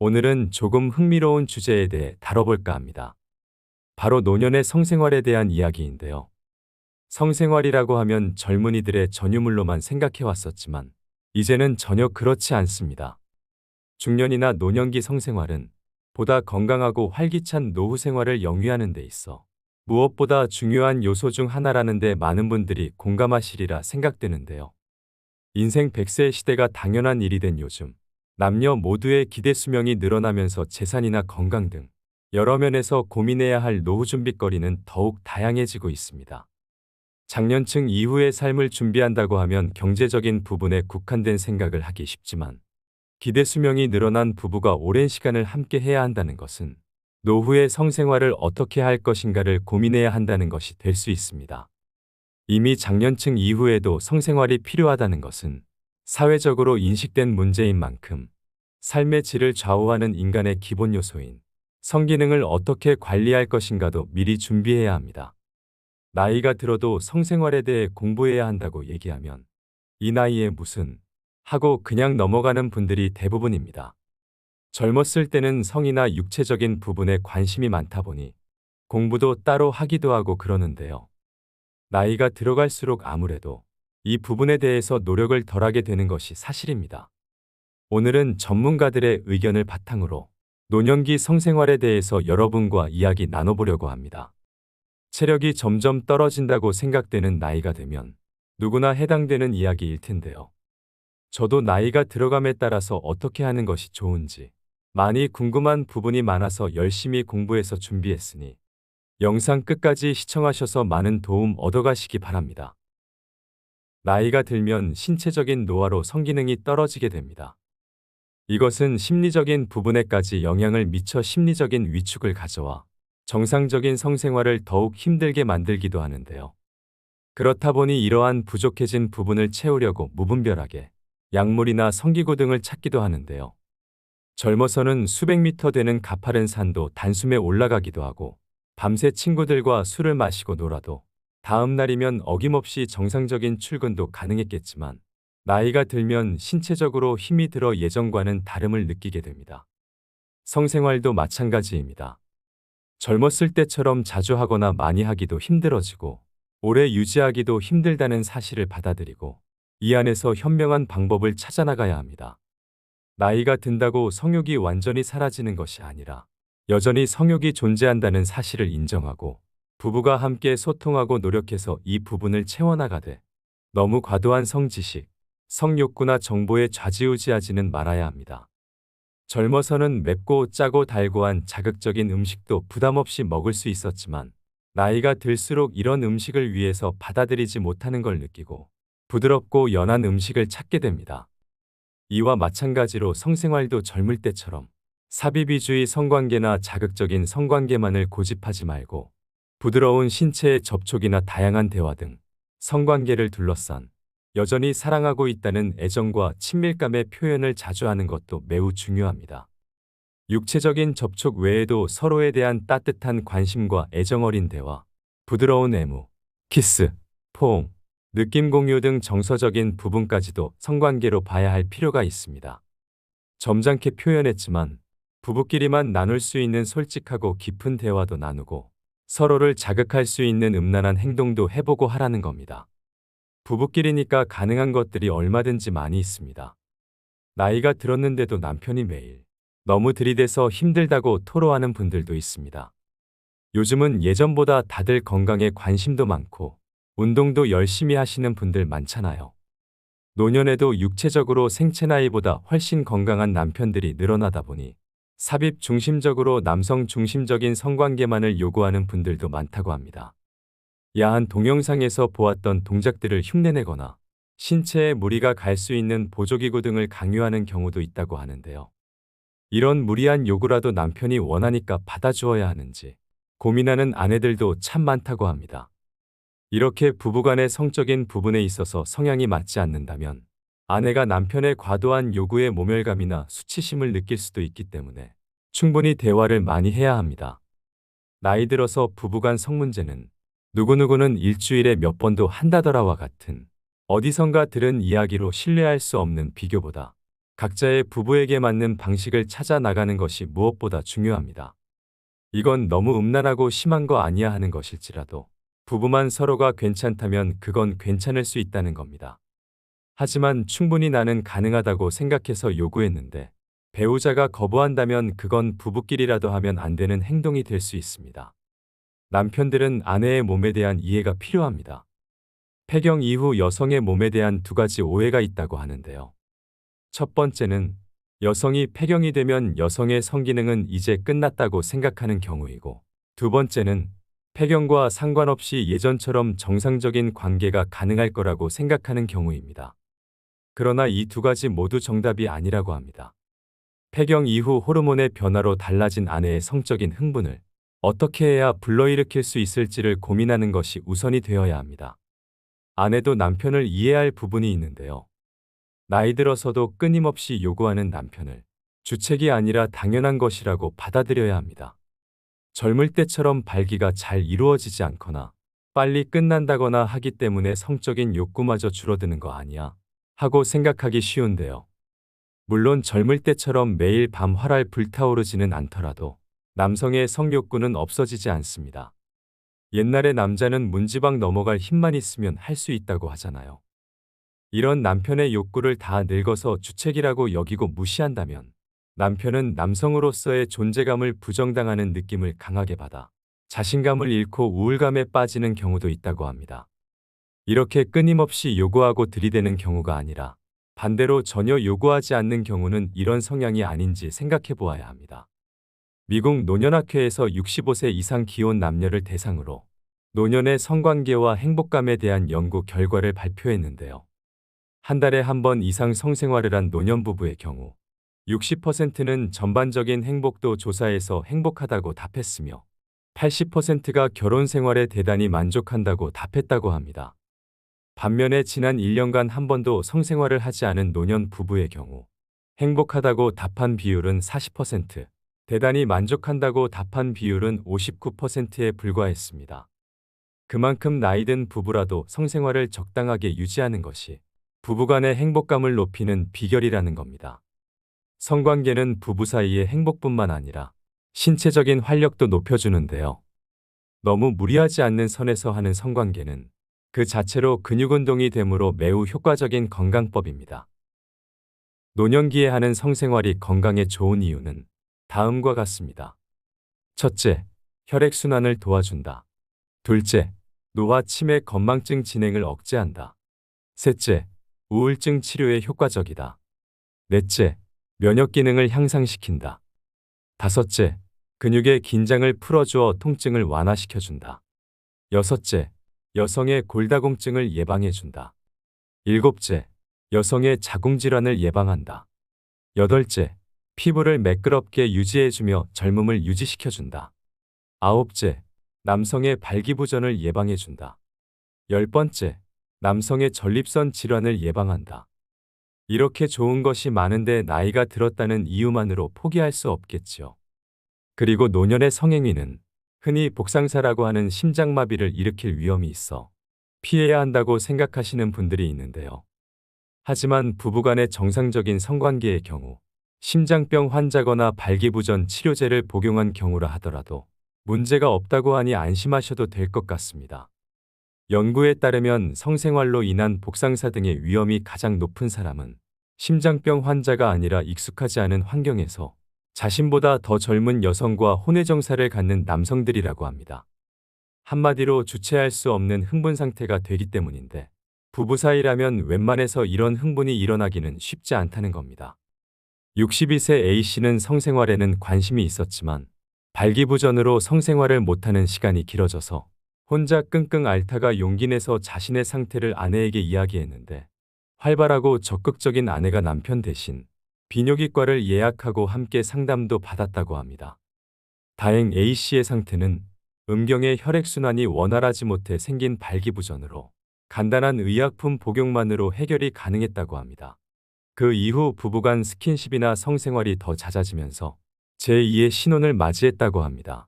오늘은 조금 흥미로운 주제에 대해 다뤄볼까 합니다. 바로 노년의 성생활에 대한 이야기인데요. 성생활이라고 하면 젊은이들의 전유물로만 생각해왔었지만, 이제는 전혀 그렇지 않습니다. 중년이나 노년기 성생활은 보다 건강하고 활기찬 노후 생활을 영위하는 데 있어 무엇보다 중요한 요소 중 하나라는 데 많은 분들이 공감하시리라 생각되는데요. 인생 100세 시대가 당연한 일이 된 요즘, 남녀 모두의 기대 수명이 늘어나면서 재산이나 건강 등 여러 면에서 고민해야 할 노후 준비거리는 더욱 다양해지고 있습니다. 장년층 이후의 삶을 준비한다고 하면 경제적인 부분에 국한된 생각을 하기 쉽지만, 기대 수명이 늘어난 부부가 오랜 시간을 함께 해야 한다는 것은 노후의 성생활을 어떻게 할 것인가를 고민해야 한다는 것이 될 수 있습니다. 이미 장년층 이후에도 성생활이 필요하다는 것은 사회적으로 인식된 문제인 만큼 삶의 질을 좌우하는 인간의 기본 요소인 성기능을 어떻게 관리할 것인가도 미리 준비해야 합니다. 나이가 들어도 성생활에 대해 공부해야 한다고 얘기하면 이 나이에 무슨 하고 그냥 넘어가는 분들이 대부분입니다. 젊었을 때는 성이나 육체적인 부분에 관심이 많다 보니 공부도 따로 하기도 하고 그러는데요. 나이가 들어갈수록 아무래도 이 부분에 대해서 노력을 덜하게 되는 것이 사실입니다. 오늘은 전문가들의 의견을 바탕으로 노년기 성생활에 대해서 여러분과 이야기 나눠보려고 합니다. 체력이 점점 떨어진다고 생각되는 나이가 되면 누구나 해당되는 이야기일 텐데요. 저도 나이가 들어감에 따라서 어떻게 하는 것이 좋은지 많이 궁금한 부분이 많아서 열심히 공부해서 준비했으니 영상 끝까지 시청하셔서 많은 도움 얻어가시기 바랍니다. 나이가 들면 신체적인 노화로 성기능이 떨어지게 됩니다. 이것은 심리적인 부분에까지 영향을 미쳐 심리적인 위축을 가져와 정상적인 성생활을 더욱 힘들게 만들기도 하는데요. 그렇다 보니 이러한 부족해진 부분을 채우려고 무분별하게 약물이나 성기구 등을 찾기도 하는데요. 젊어서는 수백 미터 되는 가파른 산도 단숨에 올라가기도 하고 밤새 친구들과 술을 마시고 놀아도 다음 날이면 어김없이 정상적인 출근도 가능했겠지만, 나이가 들면 신체적으로 힘이 들어 예전과는 다름을 느끼게 됩니다. 성생활도 마찬가지입니다. 젊었을 때처럼 자주 하거나 많이 하기도 힘들어지고 오래 유지하기도 힘들다는 사실을 받아들이고 이 안에서 현명한 방법을 찾아나가야 합니다. 나이가 든다고 성욕이 완전히 사라지는 것이 아니라 여전히 성욕이 존재한다는 사실을 인정하고 부부가 함께 소통하고 노력해서 이 부분을 채워나가되 너무 과도한 성지식, 성욕구나 정보에 좌지우지하지는 말아야 합니다. 젊어서는 맵고 짜고 달고한 자극적인 음식도 부담 없이 먹을 수 있었지만, 나이가 들수록 이런 음식을 위해서 받아들이지 못하는 걸 느끼고 부드럽고 연한 음식을 찾게 됩니다. 이와 마찬가지로 성생활도 젊을 때처럼 사비비주의 성관계나 자극적인 성관계만을 고집하지 말고 부드러운 신체의 접촉이나 다양한 대화 등 성관계를 둘러싼 여전히 사랑하고 있다는 애정과 친밀감의 표현을 자주 하는 것도 매우 중요합니다. 육체적인 접촉 외에도 서로에 대한 따뜻한 관심과 애정 어린 대화, 부드러운 애무, 키스, 포옹, 느낌 공유 등 정서적인 부분까지도 성관계로 봐야 할 필요가 있습니다. 점잖게 표현했지만 부부끼리만 나눌 수 있는 솔직하고 깊은 대화도 나누고 서로를 자극할 수 있는 음란한 행동도 해보고 하라는 겁니다. 부부끼리니까 가능한 것들이 얼마든지 많이 있습니다. 나이가 들었는데도 남편이 매일 너무 들이대서 힘들다고 토로하는 분들도 있습니다. 요즘은 예전보다 다들 건강에 관심도 많고 운동도 열심히 하시는 분들 많잖아요. 노년에도 육체적으로 생체 나이보다 훨씬 건강한 남편들이 늘어나다 보니 삽입 중심적으로 남성 중심적인 성관계만을 요구하는 분들도 많다고 합니다. 야한 동영상에서 보았던 동작들을 흉내내거나 신체에 무리가 갈 수 있는 보조기구 등을 강요하는 경우도 있다고 하는데요. 이런 무리한 요구라도 남편이 원하니까 받아주어야 하는지 고민하는 아내들도 참 많다고 합니다. 이렇게 부부간의 성적인 부분에 있어서 성향이 맞지 않는다면 아내가 남편의 과도한 요구에 모멸감이나 수치심을 느낄 수도 있기 때문에 충분히 대화를 많이 해야 합니다. 나이 들어서 부부간 성문제는 누구누구는 일주일에 몇 번도 한다더라와 같은 어디선가 들은 이야기로 신뢰할 수 없는 비교보다 각자의 부부에게 맞는 방식을 찾아 나가는 것이 무엇보다 중요합니다. 이건 너무 음란하고 심한 거 아니야 하는 것일지라도 부부만 서로가 괜찮다면 그건 괜찮을 수 있다는 겁니다. 하지만 충분히 나는 가능하다고 생각해서 요구했는데 배우자가 거부한다면 그건 부부끼리라도 하면 안 되는 행동이 될 수 있습니다. 남편들은 아내의 몸에 대한 이해가 필요합니다. 폐경 이후 여성의 몸에 대한 두 가지 오해가 있다고 하는데요. 첫 번째는 여성이 폐경이 되면 여성의 성기능은 이제 끝났다고 생각하는 경우이고, 두 번째는 폐경과 상관없이 예전처럼 정상적인 관계가 가능할 거라고 생각하는 경우입니다. 그러나 이 두 가지 모두 정답이 아니라고 합니다. 폐경 이후 호르몬의 변화로 달라진 아내의 성적인 흥분을 어떻게 해야 불러일으킬 수 있을지를 고민하는 것이 우선이 되어야 합니다. 아내도 남편을 이해할 부분이 있는데요. 나이 들어서도 끊임없이 요구하는 남편을 주책이 아니라 당연한 것이라고 받아들여야 합니다. 젊을 때처럼 발기가 잘 이루어지지 않거나 빨리 끝난다거나 하기 때문에 성적인 욕구마저 줄어드는 거 아니야 하고 생각하기 쉬운데요. 물론 젊을 때처럼 매일 밤 활활 불타오르지는 않더라도 남성의 성욕구는 없어지지 않습니다. 옛날에 남자는 문지방 넘어갈 힘만 있으면 할 수 있다고 하잖아요. 이런 남편의 욕구를 다 늙어서 주책이라고 여기고 무시한다면 남편은 남성으로서의 존재감을 부정당하는 느낌을 강하게 받아 자신감을 잃고 우울감에 빠지는 경우도 있다고 합니다. 이렇게 끊임없이 요구하고 들이대는 경우가 아니라 반대로 전혀 요구하지 않는 경우는 이런 성향이 아닌지 생각해 보아야 합니다. 미국 노년학회에서 65세 이상 기혼 남녀를 대상으로 노년의 성관계와 행복감에 대한 연구 결과를 발표했는데요. 한 달에 한 번 이상 성생활을 한 노년부부의 경우 60%는 전반적인 행복도 조사에서 행복하다고 답했으며 80%가 결혼 생활에 대단히 만족한다고 답했다고 합니다. 반면에 지난 1년간 한 번도 성생활을 하지 않은 노년 부부의 경우 행복하다고 답한 비율은 40%, 대단히 만족한다고 답한 비율은 59%에 불과했습니다. 그만큼 나이든 부부라도 성생활을 적당하게 유지하는 것이 부부간의 행복감을 높이는 비결이라는 겁니다. 성관계는 부부 사이의 행복뿐만 아니라 신체적인 활력도 높여주는데요. 너무 무리하지 않는 선에서 하는 성관계는 그 자체로 근육운동이 되므로 매우 효과적인 건강법입니다. 노년기에 하는 성생활이 건강에 좋은 이유는 다음과 같습니다. 첫째, 혈액순환을 도와준다. 둘째, 노화 치매 건망증 진행을 억제한다. 셋째, 우울증 치료에 효과적이다. 넷째, 면역 기능을 향상시킨다. 다섯째, 근육의 긴장을 풀어주어 통증을 완화시켜준다. 여섯째, 여성의 골다공증을 예방해준다. 일곱째, 여성의 자궁질환을 예방한다. 여덟째, 피부를 매끄럽게 유지해주며 젊음을 유지시켜준다. 아홉째, 남성의 발기부전을 예방해준다. 열 번째, 남성의 전립선 질환을 예방한다. 이렇게 좋은 것이 많은데 나이가 들었다는 이유만으로 포기할 수 없겠지요. 그리고 노년의 성행위는 흔히 복상사라고 하는 심장마비를 일으킬 위험이 있어 피해야 한다고 생각하시는 분들이 있는데요. 하지만 부부간의 정상적인 성관계의 경우 심장병 환자거나 발기부전 치료제를 복용한 경우라 하더라도 문제가 없다고 하니 안심하셔도 될 것 같습니다. 연구에 따르면 성생활로 인한 복상사 등의 위험이 가장 높은 사람은 심장병 환자가 아니라 익숙하지 않은 환경에서 자신보다 더 젊은 여성과 혼외정사를 갖는 남성들이라고 합니다. 한마디로 주체할 수 없는 흥분 상태가 되기 때문인데 부부 사이라면 웬만해서 이런 흥분이 일어나기는 쉽지 않다는 겁니다. 62세 A씨는 성생활에는 관심이 있었지만 발기부전으로 성생활을 못하는 시간이 길어져서 혼자 끙끙 앓다가 용기 내서 자신의 상태를 아내에게 이야기했는데 활발하고 적극적인 아내가 남편 대신 비뇨기과를 예약하고 함께 상담도 받았다고 합니다. 다행 A씨의 상태는 음경의 혈액순환이 원활하지 못해 생긴 발기부전으로 간단한 의약품 복용만으로 해결이 가능했다고 합니다. 그 이후 부부간 스킨십이나 성생활이 더 잦아지면서 제2의 신혼을 맞이했다고 합니다.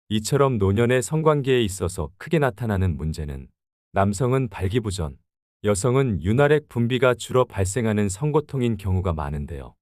이처럼 노년의 성관계에 있어서 크게 나타나는 문제는 남성은 발기부전, 여성은 윤활액 분비가 주로 발생하는 성고통인 경우가 많은데요.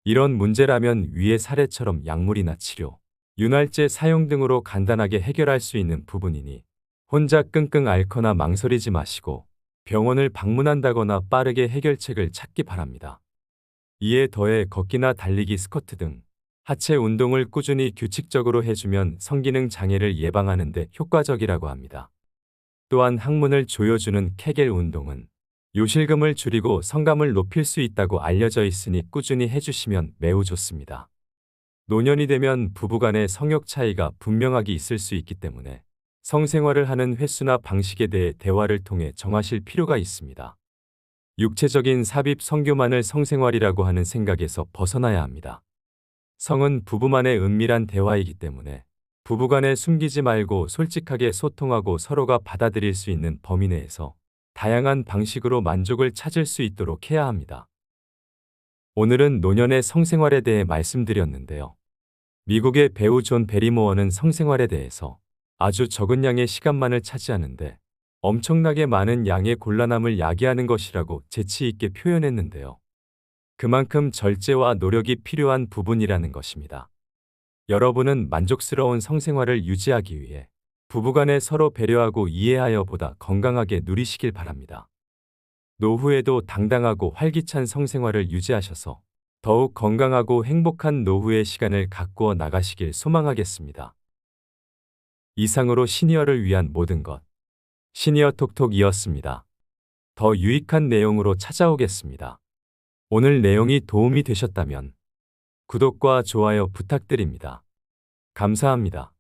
이런 문제라면 위의 사례처럼 약물이나 치료, 윤활제 사용 등으로 간단하게 해결할 수 있는 부분이니 혼자 끙끙 앓거나 망설이지 마시고 병원을 방문한다거나 빠르게 해결책을 찾기 바랍니다. 이에 더해 걷기나 달리기, 스쿼트 등 하체 운동을 꾸준히 규칙적으로 해주면 성기능 장애를 예방하는 데 효과적이라고 합니다. 또한 항문을 조여주는 케겔 운동은 요실금을 줄이고 성감을 높일 수 있다고 알려져 있으니 꾸준히 해주시면 매우 좋습니다. 노년이 되면 부부간의 성욕 차이가 분명하게 있을 수 있기 때문에 성생활을 하는 횟수나 방식에 대해 대화를 통해 정하실 필요가 있습니다. 육체적인 삽입 성교만을 성생활이라고 하는 생각에서 벗어나야 합니다. 성은 부부만의 은밀한 대화이기 때문에 부부간에 숨기지 말고 솔직하게 소통하고 서로가 받아들일 수 있는 범위 내에서 다양한 방식으로 만족을 찾을 수 있도록 해야 합니다. 오늘은 노년의 성생활에 대해 말씀드렸는데요. 미국의 배우 존 베리모어는 성생활에 대해서 아주 적은 양의 시간만을 차지하는데 엄청나게 많은 양의 곤란함을 야기하는 것이라고 재치 있게 표현했는데요. 그만큼 절제와 노력이 필요한 부분이라는 것입니다. 여러분은 만족스러운 성생활을 유지하기 위해 부부간에 서로 배려하고 이해하여 보다 건강하게 누리시길 바랍니다. 노후에도 당당하고 활기찬 성생활을 유지하셔서 더욱 건강하고 행복한 노후의 시간을 가꾸어 나가시길 소망하겠습니다. 이상으로 시니어를 위한 모든 것, 시니어 톡톡이었습니다. 더 유익한 내용으로 찾아오겠습니다. 오늘 내용이 도움이 되셨다면 구독과 좋아요 부탁드립니다. 감사합니다.